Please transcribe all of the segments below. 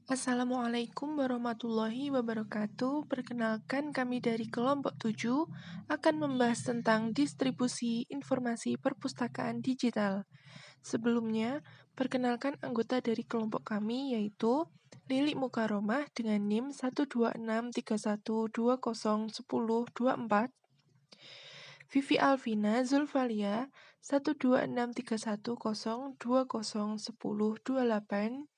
Assalamualaikum warahmatullahi wabarakatuh. Perkenalkan kami dari kelompok 7 akan membahas tentang distribusi informasi perpustakaan digital. Sebelumnya, perkenalkan anggota dari kelompok kami yaitu Lili Mukaromah dengan NIM 12631201024, Vivi Alvina Zulfalia 12631201028,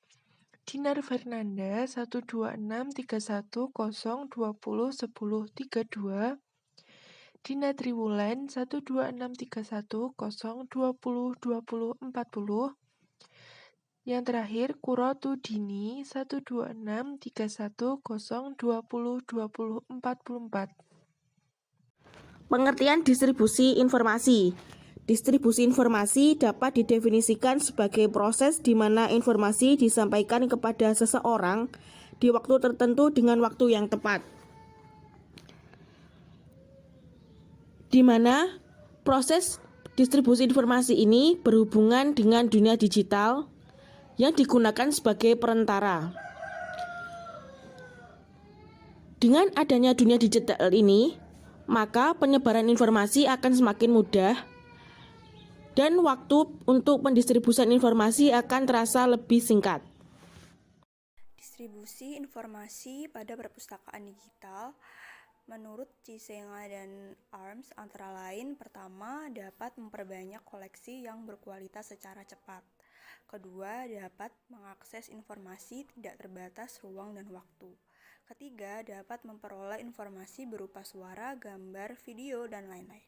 Dinar Fernanda 1263120101032, Dina Triwulan 1263120202040, yang terakhir Kurotu Dini 1263120202044. Pengertian distribusi informasi. Distribusi informasi dapat didefinisikan sebagai proses di mana informasi disampaikan kepada seseorang di waktu tertentu dengan waktu yang tepat. Di mana proses distribusi informasi ini berhubungan dengan dunia digital yang digunakan sebagai perantara. Dengan adanya dunia digital ini, maka penyebaran informasi akan semakin mudah dan waktu untuk pendistribusian informasi akan terasa lebih singkat. Distribusi informasi pada perpustakaan digital menurut Cisenga dan Arms antara lain, pertama, dapat memperbanyak koleksi yang berkualitas secara cepat. Kedua, dapat mengakses informasi tidak terbatas ruang dan waktu. Ketiga, dapat memperoleh informasi berupa suara, gambar, video, dan lain-lain.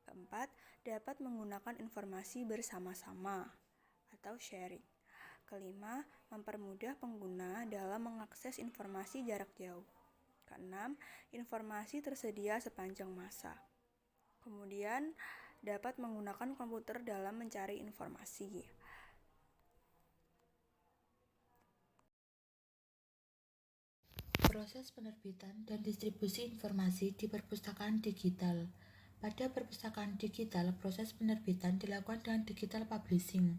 Keempat, dapat menggunakan informasi bersama-sama atau sharing. Kelima, mempermudah pengguna dalam mengakses informasi jarak jauh. Keenam, informasi tersedia sepanjang masa. Kemudian, dapat menggunakan komputer dalam mencari informasi. Proses penerbitan dan distribusi informasi di perpustakaan digital. Pada perpustakaan digital, proses penerbitan dilakukan dengan digital publishing,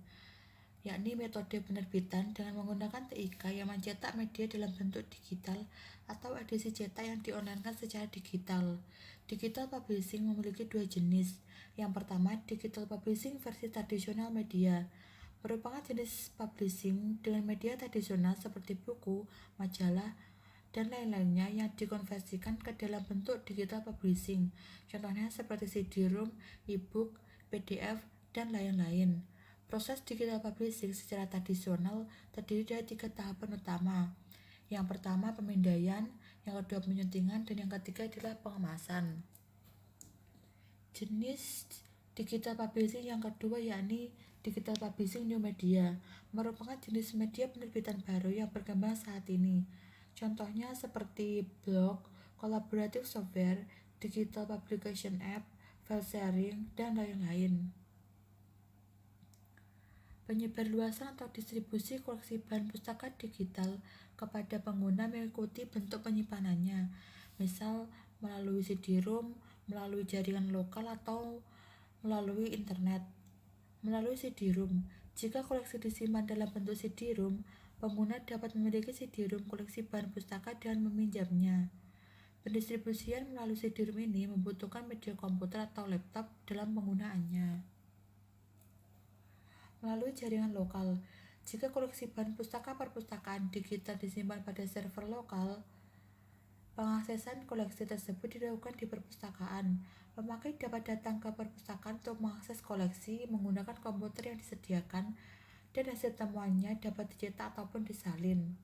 yakni metode penerbitan dengan menggunakan TIK yang mencetak media dalam bentuk digital atau edisi cetak yang di-online-kan secara digital. Digital publishing memiliki dua jenis. Yang pertama, digital publishing versi tradisional media, merupakan jenis publishing dengan media tradisional seperti buku, majalah, dan lain-lainnya yang dikonversikan ke dalam bentuk digital publishing. Contohnya seperti CD-ROM, e-book, PDF, dan lain-lain. Proses digital publishing secara tradisional terdiri dari 3 tahapan utama. Yang pertama pemindaian, yang kedua penyuntingan, dan yang ketiga adalah pengemasan. Jenis digital publishing yang kedua yakni digital publishing new media, merupakan jenis media penerbitan baru yang berkembang saat ini. Contohnya seperti blog, collaborative software, digital publication app, file sharing, dan lain-lain. Penyebarluasan atau distribusi koleksi bahan pustaka digital kepada pengguna mengikuti bentuk penyimpanannya, misal melalui CD-ROM, melalui jaringan lokal, atau melalui internet. Melalui CD-ROM, jika koleksi disimpan dalam bentuk CD-ROM, pengguna dapat memiliki CD-ROM koleksi bahan pustaka dan meminjamnya. Pendistribusian melalui CD-ROM ini membutuhkan media komputer atau laptop dalam penggunaannya. Melalui jaringan lokal, jika koleksi bahan pustaka perpustakaan digital disimpan pada server lokal, pengaksesan koleksi tersebut dilakukan di perpustakaan. Pemakai dapat datang ke perpustakaan untuk mengakses koleksi menggunakan komputer yang disediakan, dan hasil temuannya dapat dicetak ataupun disalin.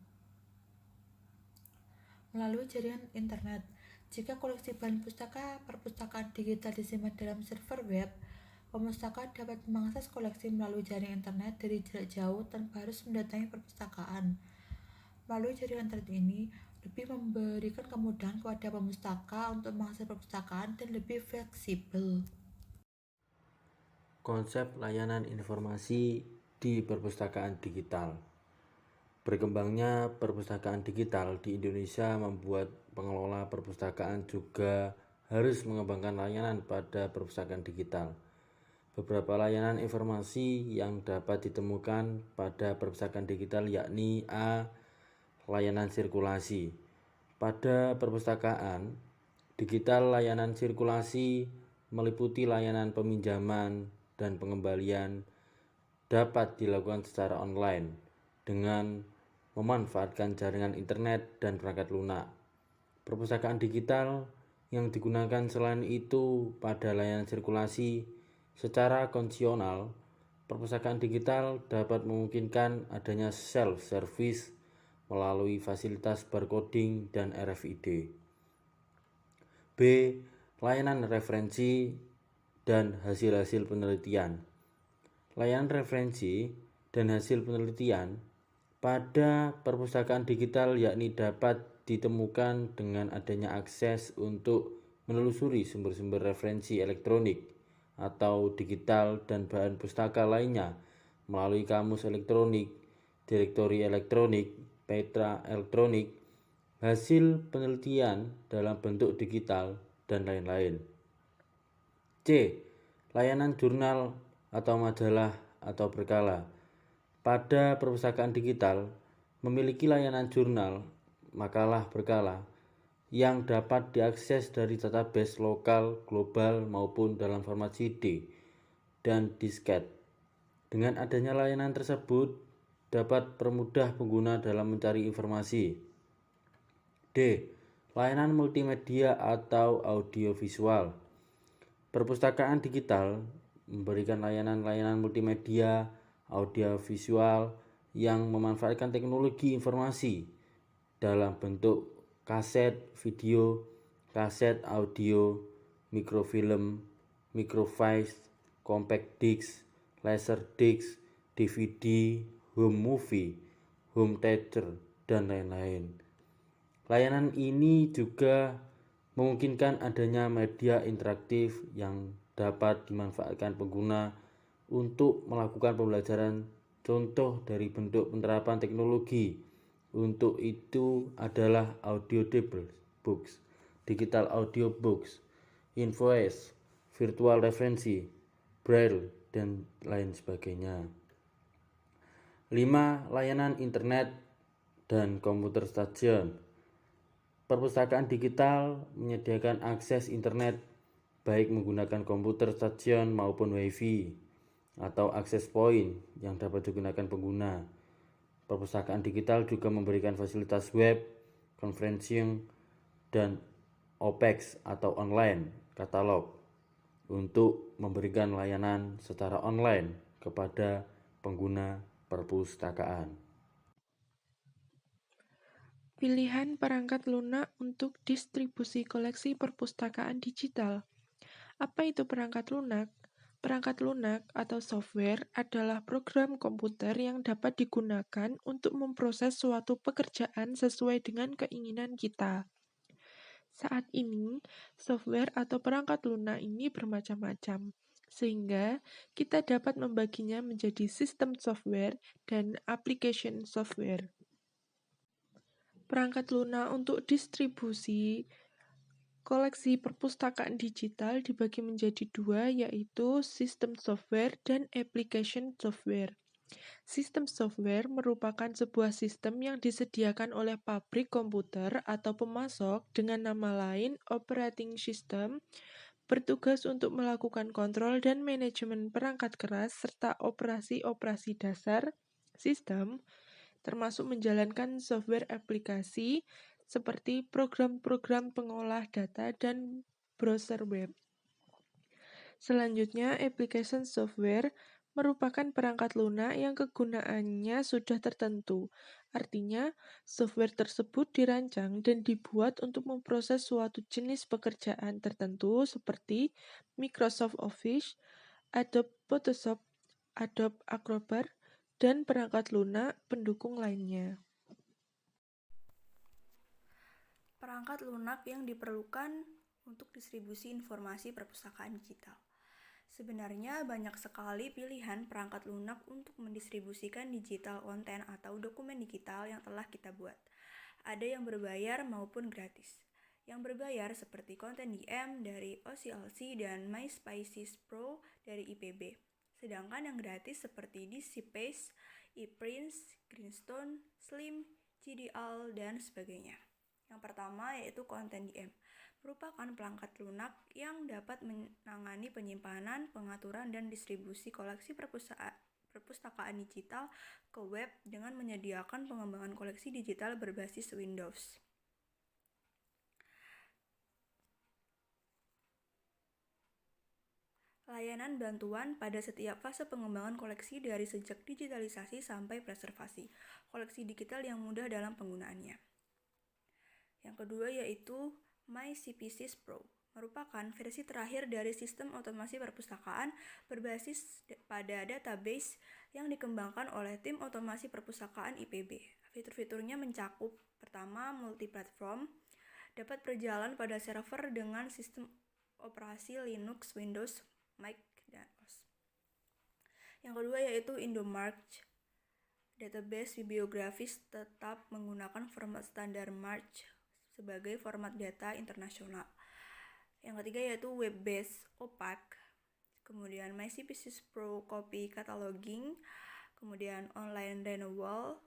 Melalui jaringan internet, jika koleksi bahan pustaka perpustakaan digital disimpan dalam server web, pemustaka dapat mengakses koleksi melalui jaringan internet dari jarak jauh tanpa harus mendatangi perpustakaan. Melalui jaringan internet ini lebih memberikan kemudahan kepada pemustaka untuk mengakses perpustakaan dan lebih fleksibel. Konsep layanan informasi di perpustakaan digital. Berkembangnya perpustakaan digital di Indonesia membuat pengelola perpustakaan juga harus mengembangkan layanan pada perpustakaan digital. Beberapa layanan informasi yang dapat ditemukan pada perpustakaan digital yakni A. layanan sirkulasi. Pada perpustakaan digital, layanan sirkulasi meliputi layanan peminjaman dan pengembalian dapat dilakukan secara online dengan memanfaatkan jaringan internet dan perangkat lunak. Perpustakaan digital yang digunakan selain itu pada layanan sirkulasi secara konvensional, perpustakaan digital dapat memungkinkan adanya self-service melalui fasilitas barcoding dan RFID. B. Layanan referensi dan hasil-hasil penelitian. Layanan referensi dan hasil penelitian pada perpustakaan digital yakni dapat ditemukan dengan adanya akses untuk menelusuri sumber-sumber referensi elektronik atau digital dan bahan pustaka lainnya melalui kamus elektronik, direktori elektronik, peta elektronik, hasil penelitian dalam bentuk digital, dan lain-lain. C. Layanan jurnal atau majalah atau berkala. Pada perpustakaan digital memiliki layanan jurnal, makalah berkala yang dapat diakses dari database lokal, global maupun dalam format CD dan disket. Dengan adanya layanan tersebut dapat permudah pengguna dalam mencari informasi. D. Layanan multimedia atau audiovisual. Perpustakaan digital memberikan layanan-layanan multimedia audiovisual yang memanfaatkan teknologi informasi dalam bentuk kaset video, kaset audio, mikrofilm, microfiche, compact disc, laser disc, DVD, home movie, home theater, dan lain-lain. Layanan ini juga memungkinkan adanya media interaktif yang dapat dimanfaatkan pengguna untuk melakukan pembelajaran. Contoh dari bentuk penerapan teknologi untuk itu adalah audible books, digital audio books, invoice, virtual referensi, braille, dan lain sebagainya. 5. Layanan internet dan komputer stasiun. Perpustakaan digital menyediakan akses internet baik menggunakan komputer stasiun maupun WiFi atau akses point yang dapat digunakan pengguna. Perpustakaan digital juga memberikan fasilitas web, conferencing, dan OPEX atau online katalog untuk memberikan layanan secara online kepada pengguna perpustakaan. Pilihan perangkat lunak untuk distribusi koleksi perpustakaan digital. Apa itu perangkat lunak? Perangkat lunak atau software adalah program komputer yang dapat digunakan untuk memproses suatu pekerjaan sesuai dengan keinginan kita. Saat ini, software atau perangkat lunak ini bermacam-macam, sehingga kita dapat membaginya menjadi sistem software dan application software. Perangkat lunak untuk distribusi koleksi perpustakaan digital dibagi menjadi dua, yaitu sistem software dan application software. Sistem software merupakan sebuah sistem yang disediakan oleh pabrik komputer atau pemasok dengan nama lain operating system, bertugas untuk melakukan kontrol dan manajemen perangkat keras serta operasi-operasi dasar sistem, termasuk menjalankan software aplikasi seperti program-program pengolah data dan browser web. Selanjutnya, application software merupakan perangkat lunak yang kegunaannya sudah tertentu. Artinya, software tersebut dirancang dan dibuat untuk memproses suatu jenis pekerjaan tertentu seperti Microsoft Office, Adobe Photoshop, Adobe Acrobat, dan perangkat lunak pendukung lainnya. Perangkat lunak yang diperlukan untuk distribusi informasi perpustakaan digital. Sebenarnya banyak sekali pilihan perangkat lunak untuk mendistribusikan digital konten atau dokumen digital yang telah kita buat. Ada yang berbayar maupun gratis. Yang berbayar seperti konten DM dari OCLC dan MySpaces Pro dari IPB. Sedangkan yang gratis seperti DCPaste, ePrints, Greenstone, Slim, GDL, dan sebagainya. Yang pertama yaitu ContentDM, merupakan perangkat lunak yang dapat menangani penyimpanan, pengaturan, dan distribusi koleksi perpustakaan digital ke web dengan menyediakan pengembangan koleksi digital berbasis Windows. Layanan bantuan pada setiap fase pengembangan koleksi dari sejak digitalisasi sampai preservasi koleksi digital yang mudah dalam penggunaannya. Yang kedua yaitu MyCPSys Pro, merupakan versi terakhir dari sistem otomasi perpustakaan berbasis pada database yang dikembangkan oleh tim otomasi perpustakaan IPB. Fitur-fiturnya mencakup pertama, multi-platform, dapat berjalan pada server dengan sistem operasi Linux, Windows, Mac, dan OS. Yang kedua yaitu Indomarch. Database bibliografis tetap menggunakan format standar March sebagai format data internasional. Yang ketiga yaitu web-based OPAC, kemudian MyCPSys Pro Copy Cataloging, kemudian online renewal,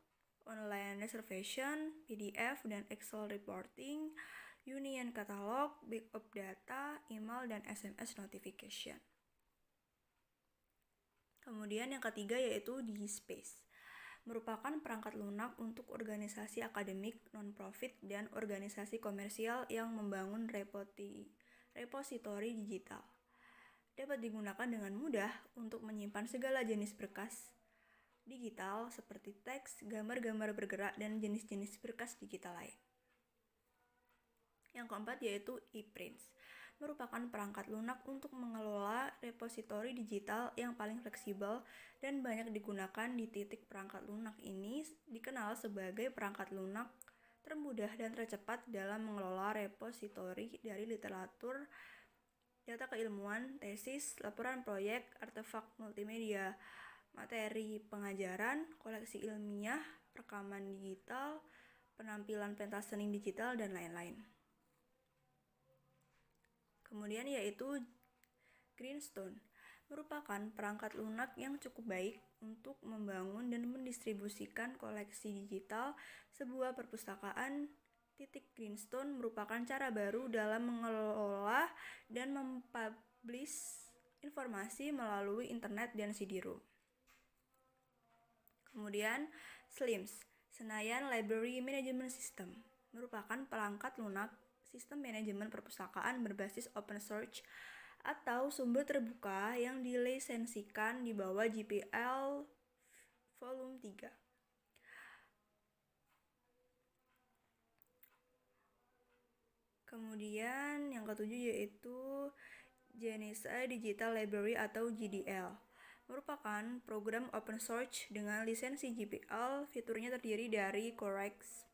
online reservation, PDF dan Excel reporting, Union Catalog, backup data, email dan SMS notification. Kemudian yang ketiga yaitu DSpace, merupakan perangkat lunak untuk organisasi akademik, non-profit, dan organisasi komersial yang membangun repositori digital. Dapat digunakan dengan mudah untuk menyimpan segala jenis berkas digital seperti teks, gambar-gambar bergerak, dan jenis-jenis berkas digital lain. Yang keempat yaitu ePrints, merupakan perangkat lunak untuk mengelola repositori digital yang paling fleksibel dan banyak digunakan di titik. Perangkat lunak ini dikenal sebagai perangkat lunak termudah dan tercepat dalam mengelola repositori dari literatur, data keilmuan, tesis, laporan proyek, artefak multimedia, materi pengajaran, koleksi ilmiah, rekaman digital, penampilan pentas seni digital, dan lain-lain. Kemudian yaitu Greenstone, merupakan perangkat lunak yang cukup baik untuk membangun dan mendistribusikan koleksi digital sebuah perpustakaan. Greenstone merupakan cara baru dalam mengelola dan mempublish informasi melalui internet dan CD-ROM. Kemudian SLIMS, Senayan Library Management System, merupakan perangkat lunak sistem manajemen perpustakaan berbasis open source atau sumber terbuka yang dilisensikan di bawah GPL Volume 3. Kemudian yang ketujuh yaitu Genisa Digital Library atau GDL, merupakan program open source dengan lisensi GPL. Fiturnya terdiri dari corrects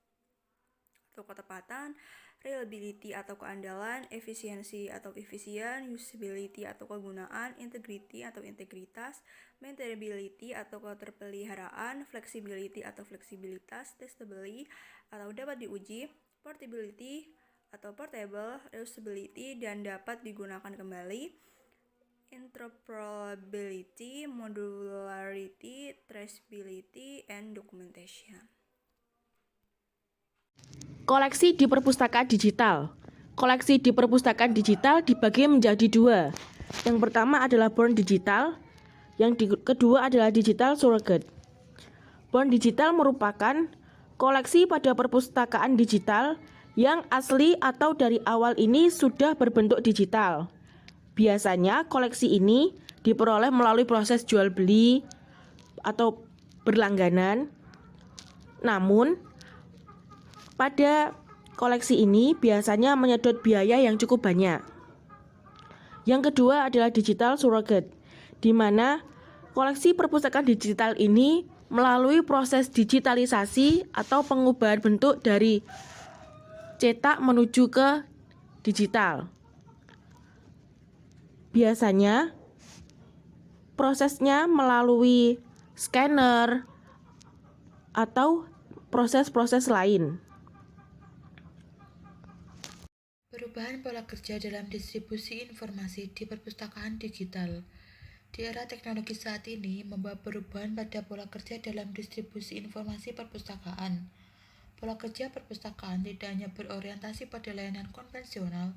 atau ketepatan, reliability atau keandalan, efisiensi atau efisien, usability atau kegunaan, integrity atau integritas, maintainability atau keterpeliharaan, flexibility atau fleksibilitas, testability atau dapat diuji, portability atau portable, reusability dan dapat digunakan kembali, interoperability, modularity, traceability, and documentation. Koleksi di perpustakaan digital. Koleksi di perpustakaan digital dibagi menjadi dua. Yang pertama adalah Born Digital, yang kedua adalah Digital Surrogate. Born Digital merupakan koleksi pada perpustakaan digital yang asli atau dari awal ini sudah berbentuk digital. Biasanya koleksi ini diperoleh melalui proses jual beli atau berlangganan. Namun pada koleksi ini biasanya menyedot biaya yang cukup banyak. Yang kedua adalah Digital Surrogate, di mana koleksi perpustakaan digital ini melalui proses digitalisasi atau pengubahan bentuk dari cetak menuju ke digital. Biasanya prosesnya melalui scanner atau proses-proses lain. Perubahan pola kerja dalam distribusi informasi di perpustakaan digital. Di era teknologi saat ini membawa perubahan pada pola kerja dalam distribusi informasi perpustakaan. Pola kerja perpustakaan tidak hanya berorientasi pada layanan konvensional,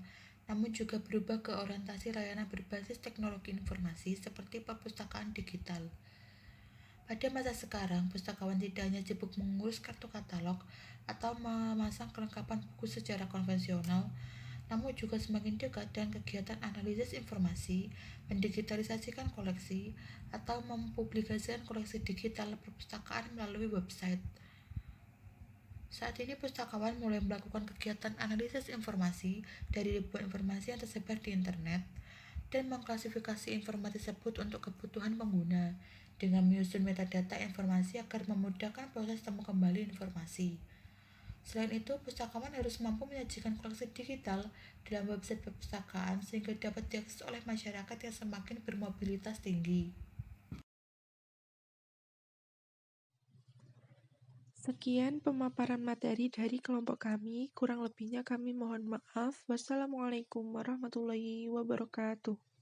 namun juga berubah ke orientasi layanan berbasis teknologi informasi seperti perpustakaan digital. Pada masa sekarang, pustakawan tidak hanya sibuk mengurus kartu katalog atau memasang kelengkapan buku secara konvensional, namun juga semakin dekat dengan kegiatan analisis informasi, mendigitalisasikan koleksi, atau mempublikasikan koleksi digital perpustakaan melalui website. Saat ini pustakawan mulai melakukan kegiatan analisis informasi dari ribuan informasi yang tersebar di internet dan mengklasifikasi informasi tersebut untuk kebutuhan pengguna dengan menyusun metadata informasi agar memudahkan proses temu kembali informasi. Selain itu, pustakawan harus mampu menyajikan koleksi digital dalam website perpustakaan sehingga dapat diakses oleh masyarakat yang semakin bermobilitas tinggi. Sekian pemaparan materi dari kelompok kami, kurang lebihnya kami mohon maaf. Wassalamualaikum warahmatullahi wabarakatuh.